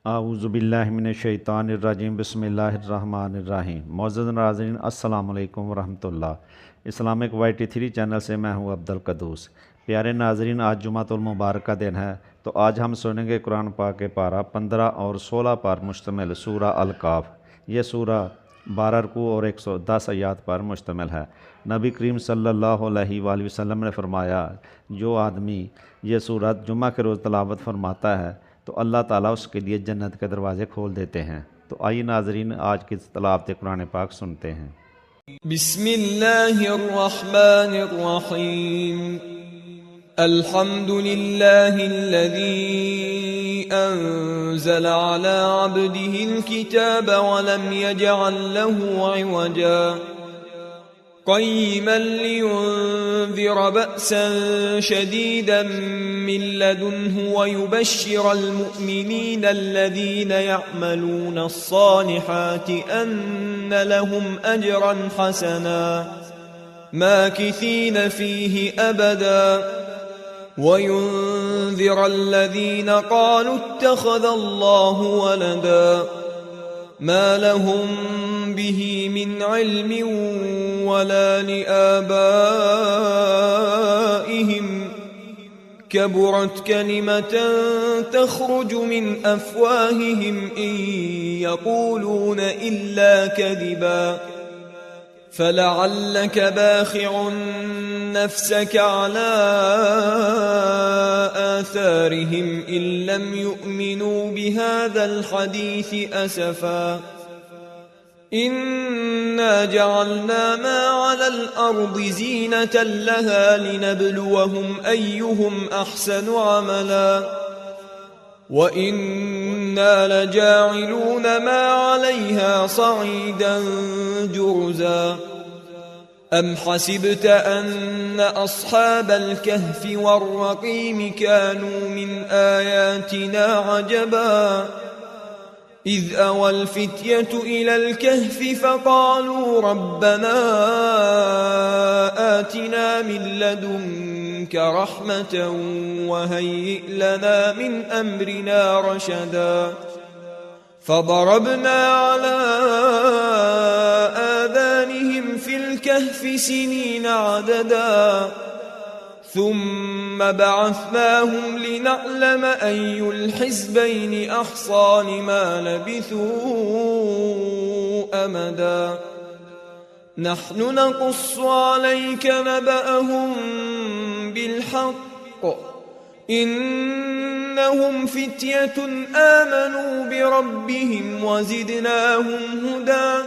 आऊज़ुबिल्लाहिमिनश्शैतानिर्रजीम बिस्मिल्लाहिर्रहमानिर्रहीम। मौजूद नाज़रीन अस्सलाम वालेकुम वरहमतुल्लाह। इस्लामिक YT3 चैनल से मैं हूँ अब्दुल कदूस। प्यारे नाज़रीन, आज जुमातुल मुबारक का दिन है, तो आज हम सुनेंगे कुरान पाक के पारा 15 और 16 पर मुश्तमिल सूरा अल-काफ। ये सूरा 12 रुकू और 110 आयात पर मुश्तमिल है। नबी करीम सल्लल्लाहु अलैहि वसल्लम ने फरमाया, जो आदमी ये सूरत जुम्मा के रोज़ तलावत फरमाता है तो अल्लाह ताला उसके लिए जन्नत के दरवाज़े खोल देते हैं। तो आइए नाजरीन, आज की तलावत कुरान पाक सुनते हैं। बिस्मिल्लाहिर्रहमानिर्रहीम। अल्हम्दुलिल्लाहिल्लज़ी अंज़ला अला अब्दिहिल किताब व लम यजअल लहू इवजा क़य्यिमन लियुन्ज़िर बअसन शदीदन मिन लदुन्हु व युबश्शिरल मुअ्मिनीन अल्लज़ीना यअमलूना अस्सालिहाति अन्न लहुम अजरन हसना माकिसीन फ़ीहि अबदा व युन्ज़िर अल्लज़ीना क़ालू इत्तख़ज़ल्लाहु वलदा मा लहुम बिही मिन इल्मिन वला लिआबाइहिम कबुरत कलिमतन तख़रुजु मिन अफ़वाहिहिम इन यक़ूलून इल्ला कज़िबा फलअल्लक बाख़िउन नफ़्सक अला आथारिहिम इन लम युअ्मिनू बिहाज़ल हदीस असफ़ा इन्ना जअलना मा अलल अर्दि ज़ीनतन लहा लिनब्लुवहुम अय्युहुम अहसनु अमला व इन्ना लजाइलून मा अलैहा सईदन जुरुज़ा अम हसिबत अन्न अस्हाबल कहफ़ि वर्रक़ीम कानू मिन आयातिना अजबा إذ أوى الفتية إلى الكهف فقالوا ربنا آتنا من لدنك رحمة وهيئ لنا من أمرنا رشدا فضربنا على آذانهم في الكهف سنين عددا ثم بعثناهم لنعلم أي الحزبين أحصى لما لبثوا أمدا نحن نقص عليك نبأهم بالحق إنهم فتية آمنوا بربهم وزدناهم هدى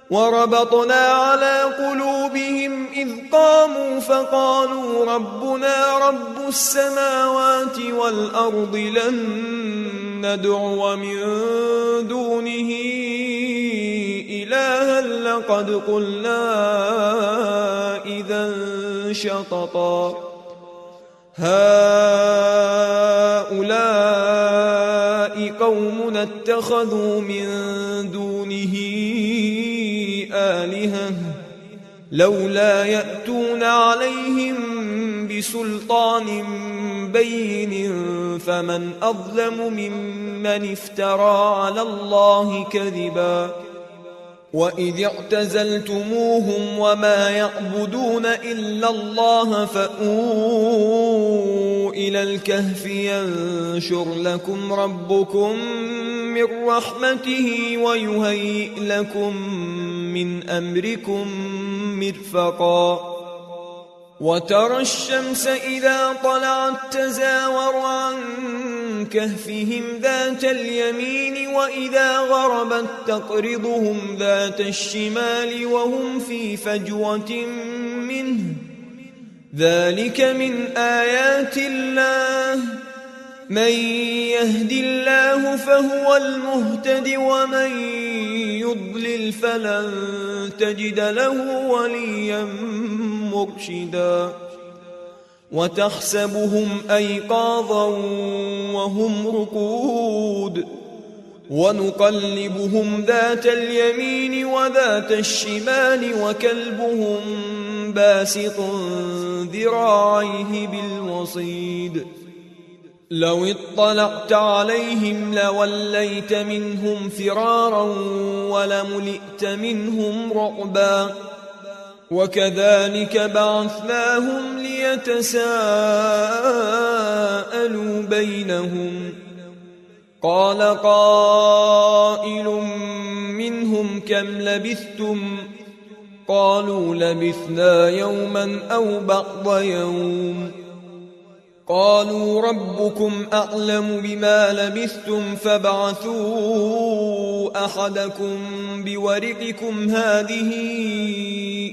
وربطنا على قلوبهم إذ قاموا فقالوا ربنا رب السماوات والأرض لن ندعو من دونه إلها لقد قلنا إذا شططا هؤلاء قومنا اتخذوا من دونه آلهة لولا يأتون عليهم بسلطان بين فمن أظلم ممن افترى على الله كذبا وإذ اعتزلتموهم وما يعبدون إلا الله فأووا إلى الكهف ينشر لكم ربكم من رحمته ويهيئ لكم من أمركم مرفقا وترى الشمس إذا طلعت تزاور عن كهفهم ذات اليمين وإذا غربت تقرضهم ذات الشمال وهم في فجوة منه ذلك من آيات الله من يهد الله فهو المهتد ومن يضلل فلن تجد له وليا مرشدا وتحسبهم أيقاظا وهم رقود ونقلبهم ذات اليمين وذات الشمال وكلبهم باسط ذراعيه بالوصيد لو اطلعت عليهم لوليت منهم فرارا ولملئت منهم رعبا وكذلك بعثناهم ليتساءلوا بينهم قال قائل منهم كم لبثتم قالوا لبثنا يوما أو بعض يوم قالوا ربكم أعلم بما لبثتم فابعثوا أحدكم بورقكم هذه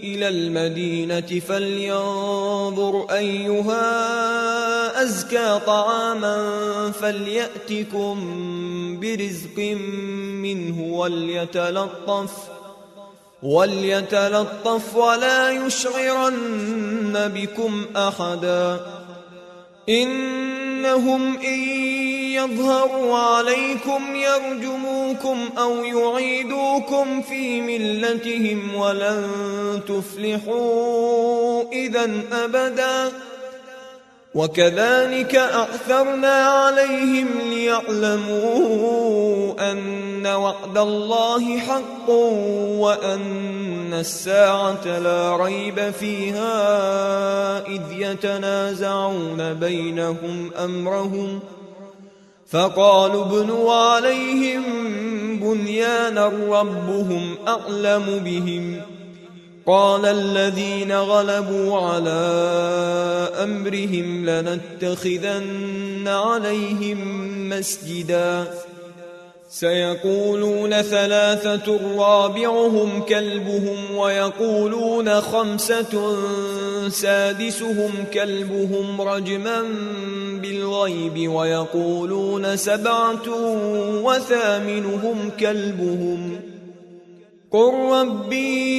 إلى المدينة فلينظر أيها أزكى طعاما فليأتكم برزق منه وليتلطف ولا يشعرن بكم أحدا إنهم إن يظهروا عليكم يرجموكم أو يعيدوكم في ملتهم ولن تفلحوا إذا أبدا وكذلك أعثرنا عليهم ليعلموا أن وعد الله حق وأن الساعة لا ريب فيها إذ يتنازعون بينهم أمرهم فقالوا ابنوا عليهم بنيانا ربهم أعلم بهم قال الذين غلبوا على أمرهم لنتخذن عليهم مسجدا سيقولون ثلاثة رابعهم كلبهم ويقولون خمسة سادسهم كلبهم رجما بالغيب ويقولون سبعة وثامنهم كلبهم قل ربي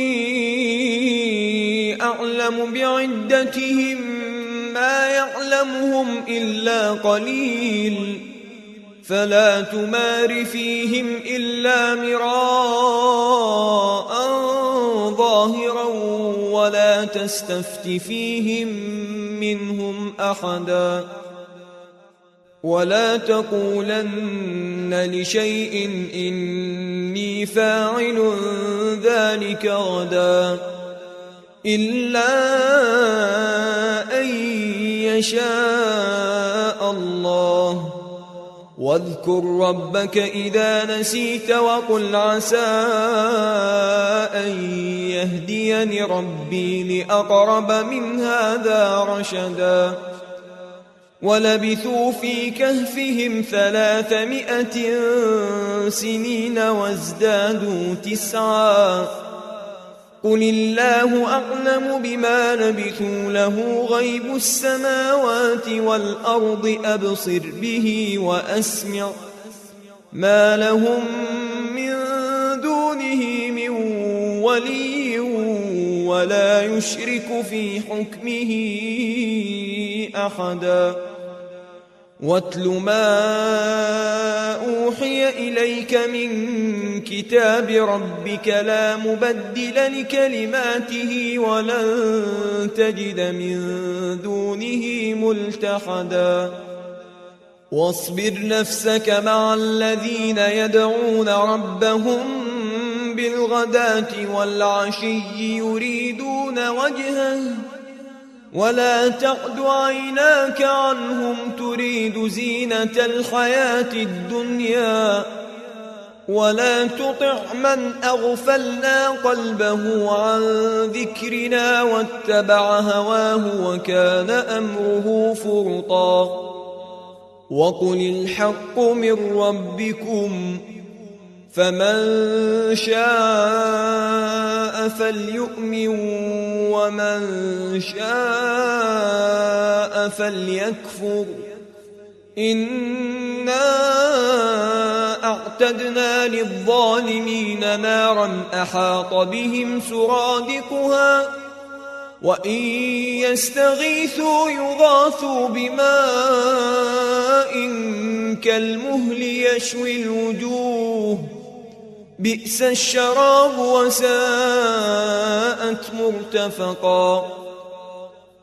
أعلم بعدتهم ما يعلمهم إلا قليل فلا تمار فيهم إلا مراء ظاهرا ولا تستفت فيهم منهم أحدا ولا تقولن لشيء إني فاعل ذلك غدا إلا أن يشاء الله واذكر ربك إذا نسيت وقل عسى أن يهديني ربي لأقرب من هذا رشدا ولبثوا في كهفهم 300 سنين وازدادوا 9 قل الله أعلم بما لبثوا له غيب السماوات والأرض أبصر به وأسمع ما لهم من دونه من ولي ولا يشرك في حكمه أحدا واتل ما أوحي إليك من كتاب ربك لا مبدل لكلماته ولن تجد من دونه ملتحدا واصبر نفسك مع الذين يدعون ربهم بالغداة والعشي يريدون وجهه ولا تعد عيناك عنهم تريد زينة الحياة الدنيا ولا تطع من أغفلنا قلبه عن ذكرنا واتبع هواه وكان أمره فرطا وقل الحق من ربكم فمن شاء فليؤمن ومن شاء فليكفر إنا أعتدنا للظالمين نارا أحاط بهم سرادقها وإن يستغيثوا يغاثوا بماء كالمهل يشوي الوجوه بئس الشراب وساءت مرتفقا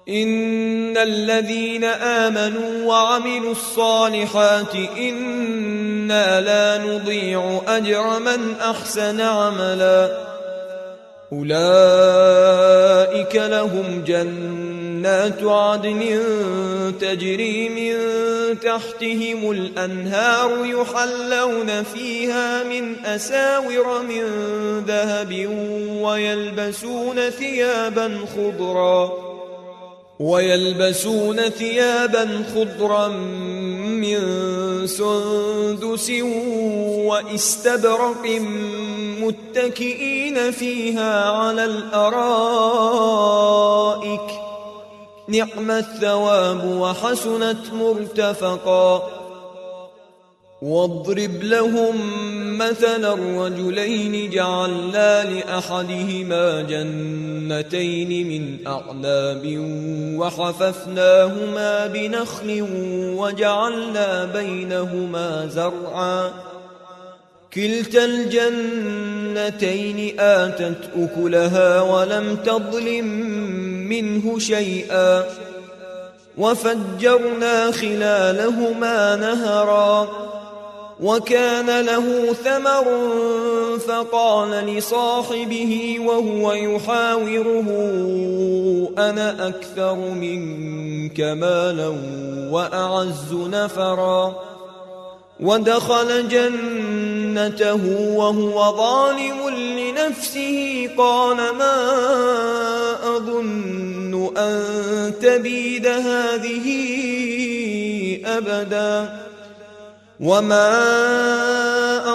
إن الذين آمنوا وعملوا الصالحات إنا لا نضيع أجر من أحسن عملا أولئك لهم جنات عدن تجري من تحتهم الأنهار يحلون فيها من أساور من ذهب ويلبسون ثيابا خضرا من سندس واستبرق متكئين فيها على الأرائك نعم الثواب وحسنت مرتفقا واضرب لهم مثلا الرجلين جعلنا لأحدهما جنتين من أعناب وحففناهما بنخل وجعلنا بينهما زرعا كلتا الجنتين آتت أكلها ولم تظلم منه شيئا وفجرنا خلالهما نهرا وكان له ثمر فقال لصاحبه وهو يحاوره أنا أكثر منك مالا وأعز نفرا ودخل جنته وهو ظالم لنفسه قال ما أظن أن تبيد هذه أبدا وما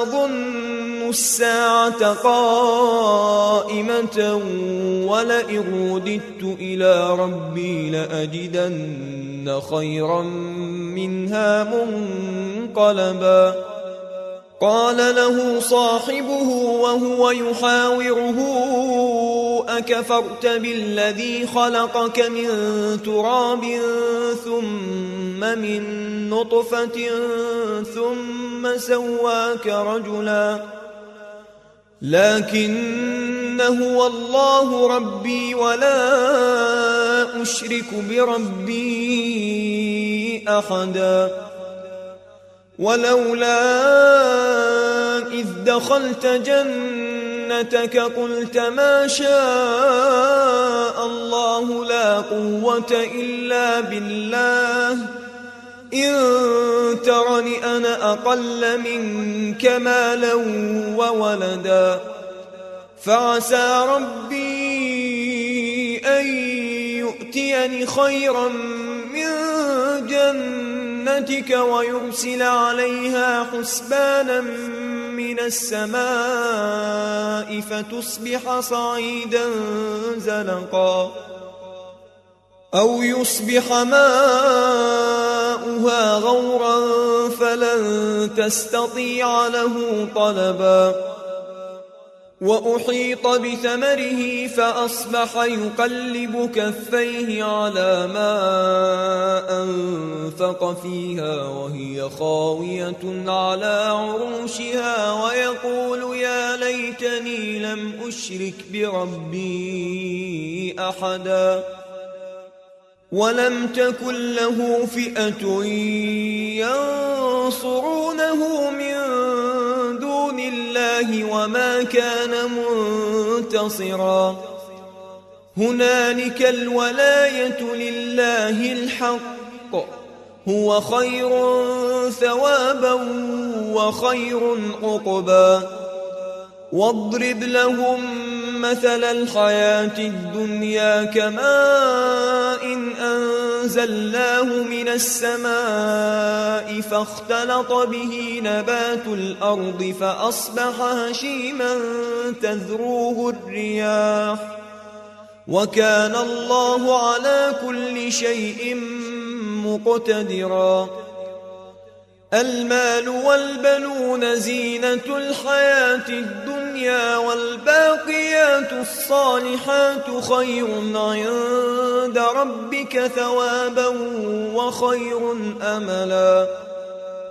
أظن الساعة قائمة ولئن رددت إلى ربي لأجدن خيرا منها منقلبا قال له صاحبه وهو يحاوره أكفرت بالذي خلقك من تراب ثم من نطفة ثم سواك رجلا لكن هو الله ربي ولا أشرك بربي أحدا ولولا إذ دخلت جنتك قلت ما شاء الله لا قوة إلا بالله إن ترني أنا أقل منك مالا وولدا فعسى ربي أن يؤتيني خيرا من جنتك ويرسل عليها حسبانا من السماء فتصبح صعيدا زلقا أو يصبح ماؤها غورا فلن تستطيع له طلبا وأحيط بثمره فأصبح يقلب كفيه على ما أنفق فيها وهي خاوية على عروشها ويقول يا ليتني لم أشرك بربي أحدا ولم تكن له فئة ينصرونه من دون الله وما كان منتصرا هنالك الولاية لله الحق هو خير ثوابا وخير عقبا واضرب لهم مثل الحياة الدنيا كماء أنزلناه من السماء فاختلط به نبات الأرض فأصبح هشيما تذروه الرياح وكان الله على كل شيء مقتدرا المال والبنون زينة الحياة الدنيا والباقيات الصالحات خير عند ربك ثوابا وخير أملا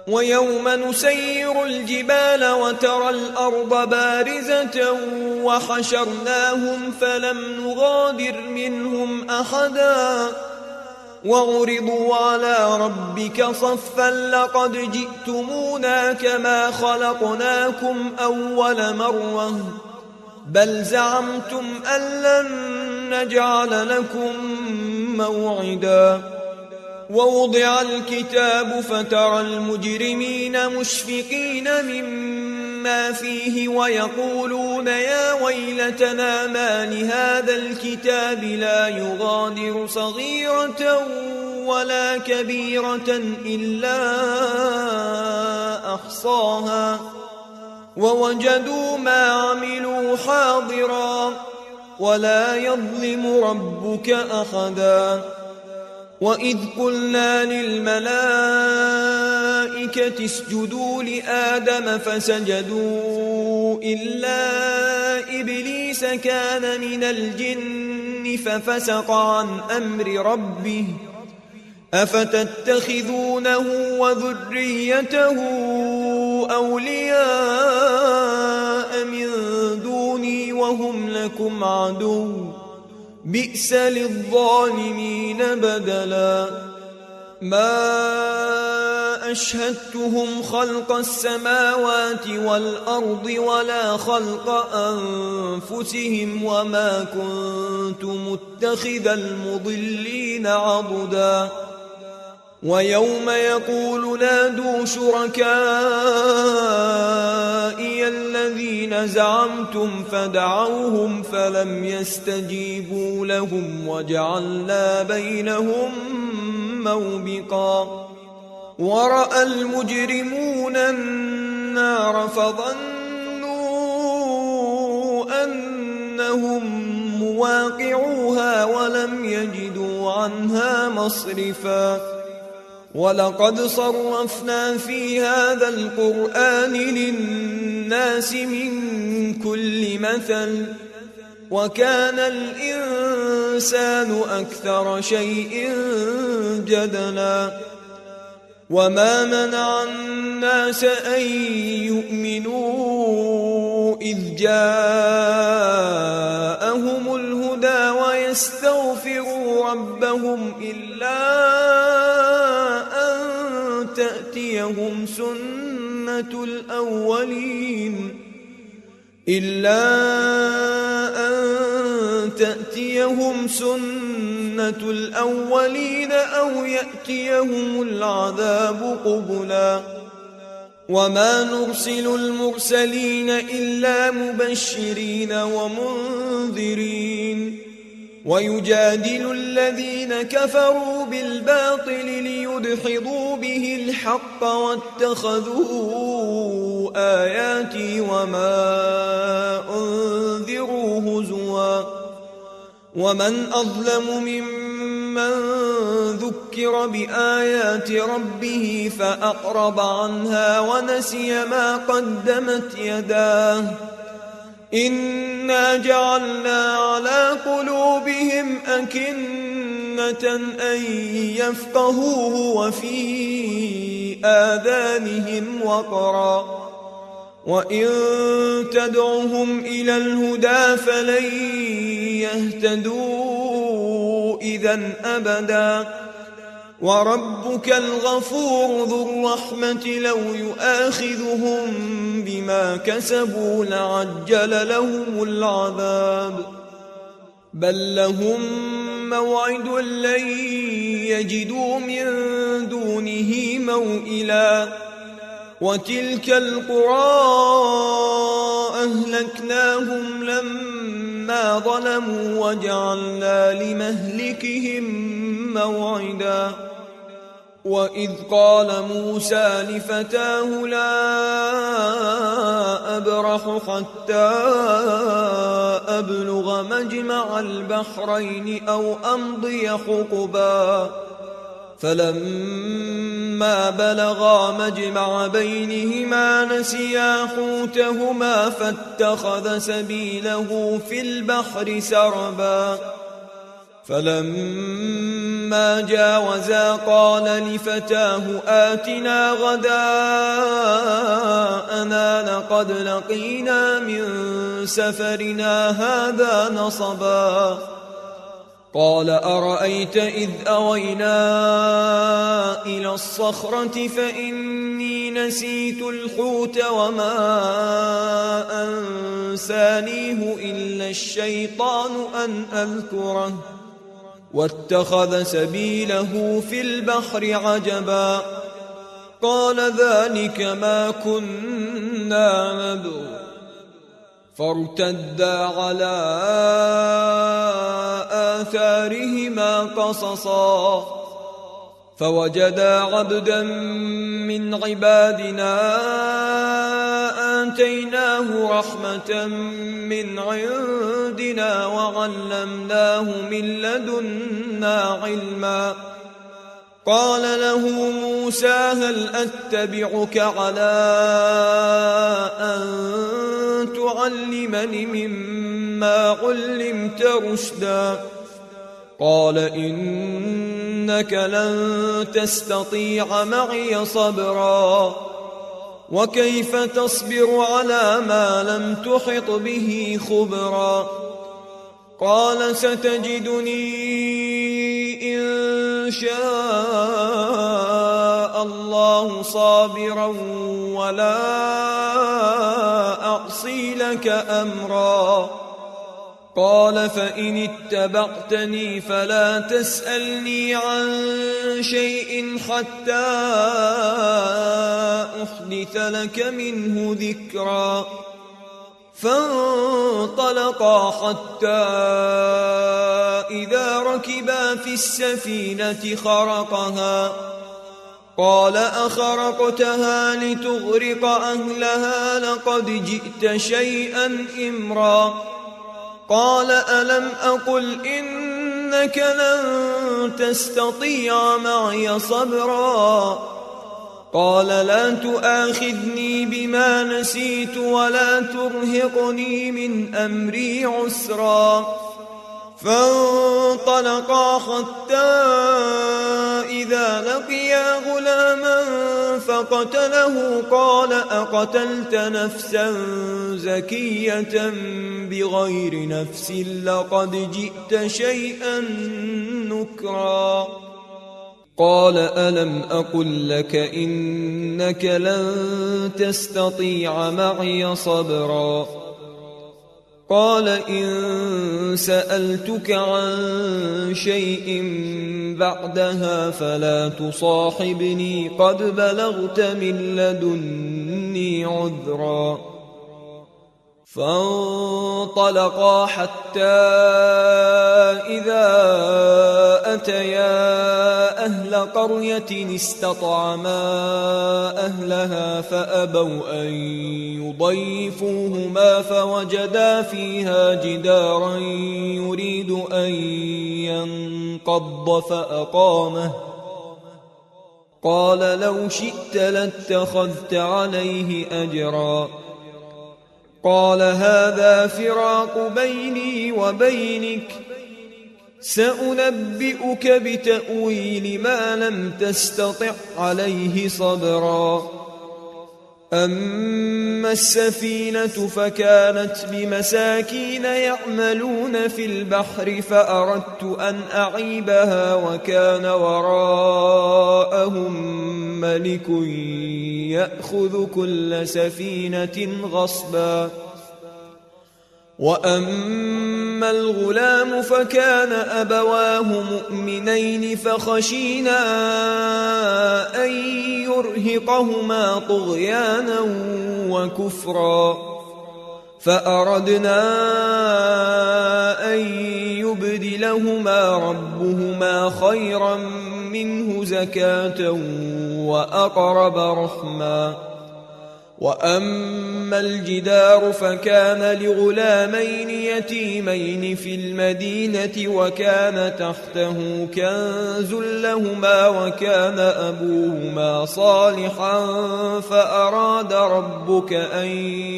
ويوم نسير الجبال وترى الأرض بارزة وحشرناهم فلم نغادر منهم أحدا وعرضوا على ربك صفا لقد جئتمونا كما خلقناكم أول مرة بل زعمتم أن لن نجعل لكم موعدا ووضع الكتاب فترى المجرمين مشفقين مما فيه ويقولون يا ويلتنا ما لهذا الكتاب لا يغادر صغيرة ولا كبيرة إلا أحصاها ووجدوا ما عملوا حاضرا ولا يظلم ربك أحدا وإذ قلنا للملائكة اسجدوا لآدم فسجدوا إلا إبليس كان من الجن ففسق عن أمر ربه أفتتخذونه وذريته أولياء من دوني وهم لكم عدو بئس للظالمين بدلا ما أشهدتهم خلق السماوات والأرض ولا خلق أنفسهم وما كنت متخذ المضلين عضدا ويوم يقول نادوا شركائي الذين زعمتم فدعوهم فلم يستجيبوا لهم وجعلنا بينهم موبقا ورأى المجرمون النار فظنوا أنهم مواقعوها ولم يجدوا عنها مصرفا ولقد صرفنا في هذا القرآن للناس من كل مثل وكان الإنسان أكثر شيء جدلا وما منع الناس أن يؤمنوا إذ جاءهم الهدى ويستغفروا ربهم إلا تأتيهم سنة الأولين أو يأتيهم العذاب قبلا وما نرسل المرسلين إلا مبشرين ومنذرين ويجادل الذين كفروا بالباطل ليدحضوا به الحق واتخذوا آياتي وما أنذروا هزوا ومن أظلم ممن ذكر بآيات ربه فأعرض عنها ونسي ما قدمت يداه إنا جعلنا على قلوبهم أكنة أن يفقهوه وفي آذانهم وقرا وإن تدعهم إلى الهدى فلن يهتدوا إذن أبدا وربك الغفور ذو الرحمة لو يؤاخذهم بما كسبوا لعجل لهم العذاب بل لهم موعد لن يجدوا من دونه موئلا وتلك القرى أهلكناهم لما ظلموا وجعلنا لمهلكهم موعدا وإذ قال موسى لفتاه لا أبرح حتى أبلغ مجمع البحرين أو أمضي حقبا فلما بلغا مجمع بينهما نسيا حوتهما فاتخذ سبيله في البحر سربا فلما جاوزا قال لفتاه آتنا غداءنا لقد لقينا من سفرنا هذا نصبا قال أرأيت إذ أوينا إلى الصخرة فإني نسيت الحوت وما أنسانيه إلا الشيطان أن أذكره واتخذ سبيله في البحر عجبا قال ذلك ما كنا نبغي فارتدا على آثارهما قصصا فوجدا عبدا من عبادنا آتيناه رحمة من عندنا وعلمناه من لدنا علما قال له موسى هل أتبعك على أن تعلمني مما علمت رشدا قال إنك لن تستطيع معي صبرا وكيف تصبر على ما لم تحط به خبرا قال ستجدني إن شاء الله صابرا ولا أعصي لك أمرا قال فإن اتبعتني فلا تسألني عن شيء حتى أحدث لك منه ذكرا فانطلقا حتى إذا ركبا في السفينة خرقها قال أخرقتها لتغرق أهلها لقد جئت شيئا إمرا قال ألم أقل إنك لن تستطيع معي صبرا قال لا تؤاخذني بما نسيت ولا ترهقني من أمري عسرا فانطلقا حتى إذا لقيا غلاما فقتله قال أقتلت نفسا زكية بغير نفس لقد جئت شيئا نكرا قال ألم أقل لك إنك لن تستطيع معي صبرا قال إن سألتك عن شيء بعدها فلا تصاحبني قد بلغت من لدني عذرا فانطلقا حتى إذا أتيا أهل قرية استطعما أهلها فأبوا أن يضيفوهما فوجدا فيها جدارا يريد أن ينقض فأقامه قال لو شئت لاتخذت عليه أجرا قال هذا فراق بيني وبينك سأنبئك بتأويل ما لم تستطع عليه صبرا أما السفينة فكانت بمساكين يعملون في البحر فأردت أن أعيبها وكان وراءهم ملك يأخذ كل سفينة غصبا وأما الغلام فكان أبواه مؤمنين فخشينا أن يرهقهما طغيانا وكفرا فأردنا أن يبدلهما ربهما خيرا منه زكاة وأقرب رحما وأما الجدار فكان لغلامين يتيمين في المدينة وكان تحته كنز لهما وكان أبوهما صالحا فأراد ربك أن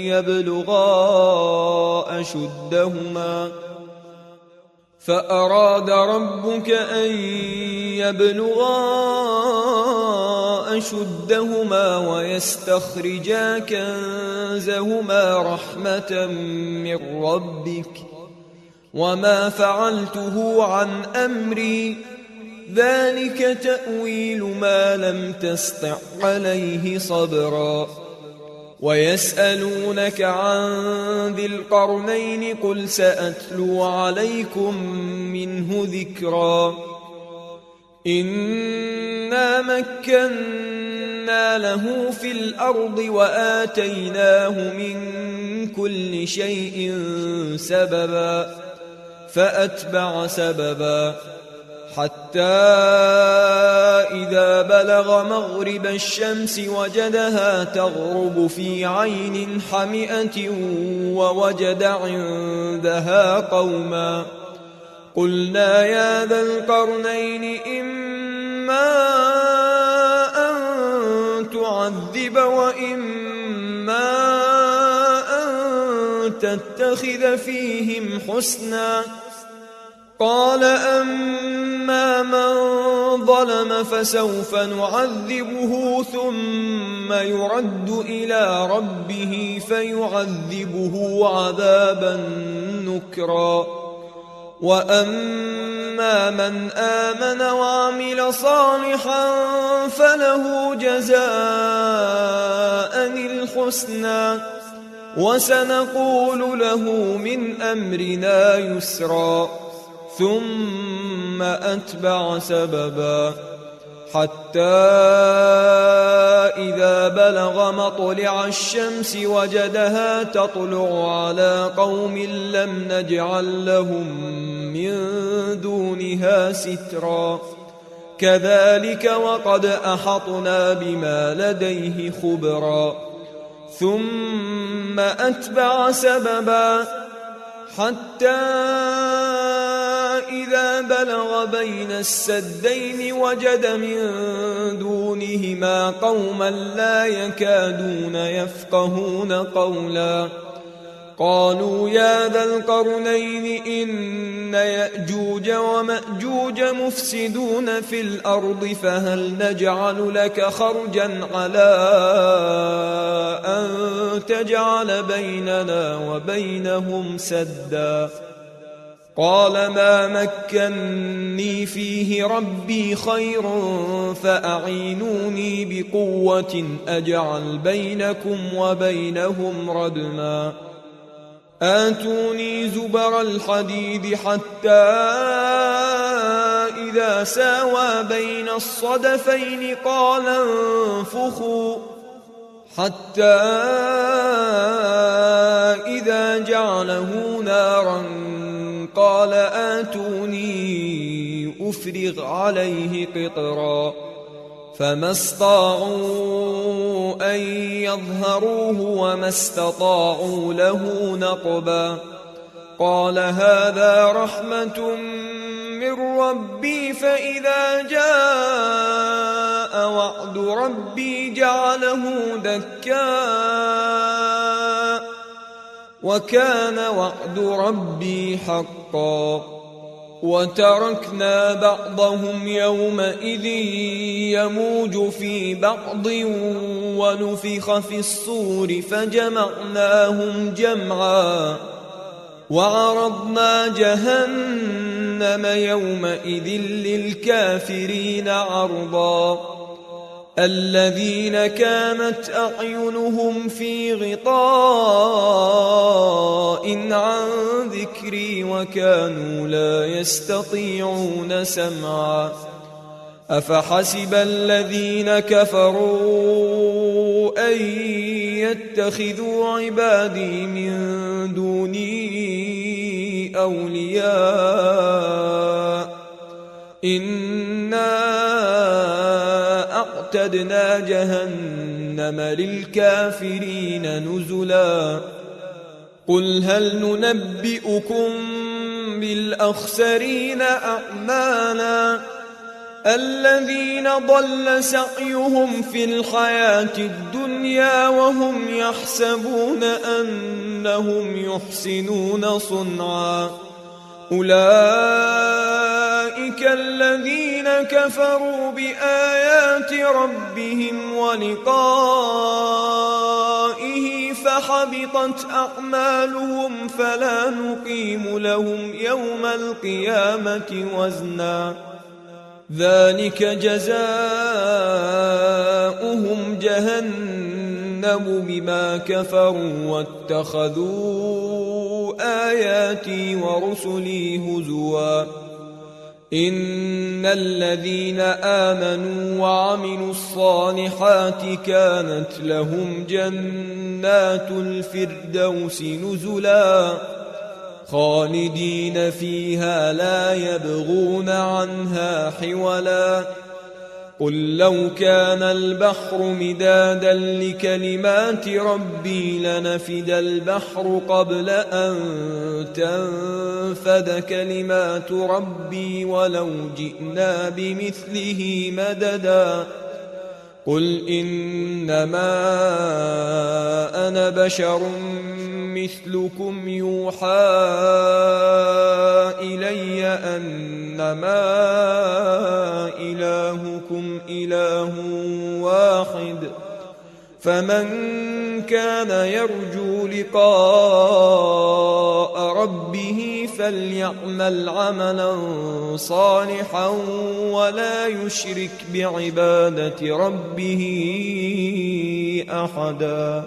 يبلغا فأراد ربك أن يبلغا أشدهما ويستخرجا كنزهما رحمة من ربك وما فعلته عن أمري ذلك تأويل ما لم تسطع عليه صبرا ويسألونك عن ذي القرنين قل سأتلو عليكم منه ذكرا إنا مكنا له في الأرض وآتيناه من كل شيء سببا فأتبع سببا حتى إذا بلغ مغرب الشمس وجدها تغرب في عين حمئة ووجد عندها قوما قلنا يا ذا القرنين إما أن تعذب وإما أن تتخذ فيهم حسنا قال أما من ظلم فسوف نعذبه ثم يرد إلى ربه فيعذبه عذابا نكرا وأما من آمن وعمل صالحا فله جزاء الحسنى وسنقول له من أمرنا يسرا ثم أتبع سببا حتى إذا بلغ مطلع الشمس وجدها تطلع على قوم لم نجعل لهم من دونها سترا كذلك وقد أحطنا بما لديه خبرا ثم أتبع سببا حتى إذا بلغ بين السدين وجد من دونهما قوما لا يكادون يفقهون قولا قالوا يا ذا القرنين إن يأجوج ومأجوج مفسدون في الأرض فهل نجعل لك خرجا على أن تجعل بيننا وبينهم سدا قال ما مكني فيه ربي خير فأعينوني بقوة أجعل بينكم وبينهم ردما آتوني زبر الحديد حتى إذا ساوى بين الصدفين قال انفخوا حتى إذا جعله نارا قال آتوني أفرغ عليه قطرا فما استطاعوا أن يظهروه وما استطاعوا له نقبا قال هذا رحمة من ربي فإذا جاء وعد ربي جعله دكا وكان وعد ربي حقا وتركنا بعضهم يومئذ يموج في بعض ونفخ في الصور فجمعناهم جمعا وعرضنا جهنم يومئذ للكافرين عرضا الذين كانت أعينهم في غطاء عن ذكري وكانوا لا يستطيعون سمعا أفحسب الذين كفروا أن يتخذوا عبادي من دوني أولياء إنا أعتدنا جهنم للكافرين نزلا قل هل ننبئكم بالأخسرين أعمالا الذين ضل سعيهم في الحياة الدنيا وهم يحسبون أنهم يحسنون صنعا أولئك الذين كفروا بآيات ربهم ولقائه فحبطت أعمالهم فلا نقيم لهم يوم القيامة وزنا ذلك جزاؤهم جهنم بما كفروا واتخذوا آياتي ورسلي هزوا إن الذين آمنوا وعملوا الصالحات كانت لهم جنات الفردوس نزلا خالدين فيها لا يبغون عنها حولا قل لو كان البحر مدادا لكلمات ربي لنفد البحر قبل أن تنفد كلمات ربي ولو جئنا بمثله مددا قل إنما أنا بشر مثلكم يوحى إلي أنما إلهكم إله واحد فمن كان يرجو لقاء ربه فليعمل عملا صالحا ولا يشرك بعبادة ربه أحدا.